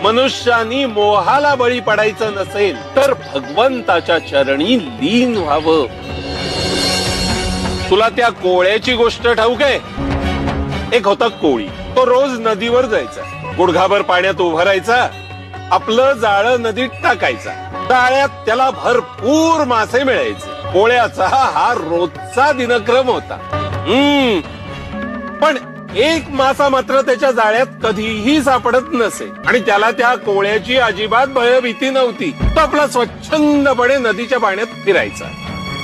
मनुष्यानी मोहाला बळी पडायचं नसेल तर भगवंताच्या चरणी लीन व्हावं. तुला त्या कोळ्याची गोष्ट ठाऊक आहे? एक होता कोळी. तो रोज नदीवर जायचा, गुडघाभर पाण्यात उभं राहायचा, आपलं जाळं नदीत टाकायचा. जाळ्यात त्याला भरपूर मासे मिळायचे. कोळ्याचा हा रोजचा दिनक्रम होता. पण एक मासा मात्र त्याच्या जाळ्यात कधीही सापडत नसे आणि त्याला त्या कोळ्याची अजिबात भयभीती नव्हती. तो आपला स्वच्छंदपणे नदीच्या पाण्यात फिरायचा.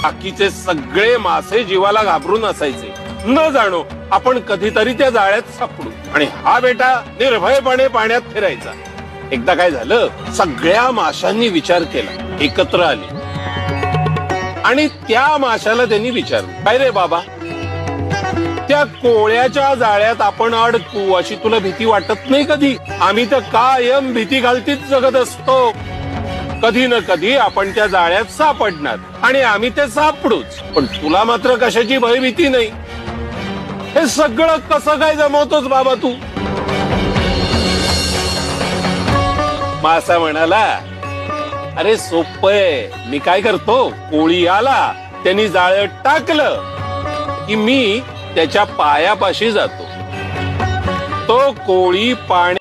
बाकीचे सगळे मासे जीवाला घाबरून असायचे. न जाणो आपण कधीतरी त्या जाळ्यात सापडू. आणि हा बेटा निर्भयपणे पाण्यात फिरायचा. एकदा काय झालं, सगळ्या माशांनी विचार केला, एकत्र आले आणि त्या माशाला त्यांनी विचारलं, काय रे बाबा, त्या कोळ्याच्या जाळ्यात आपण अडकू अशी तुला भीती वाटत नाही कधी? आम्ही तर कायम भीती घालतीच जगत असतो. कधी न कधी आपण त्या जाळ्यात सापडणार आणि आम्ही ते सापडूच. पण तुला मात्र कशाची भयभीती नाही. हे सगळं कसं काय जमवतोस बाबा तू? मासा म्हणाला, अरे सोपं, मी काय करतो, कोळी आला, त्यांनी जाळं टाकलं की मी त्याच्या पायापाशी जातो. तो कोळी पाणी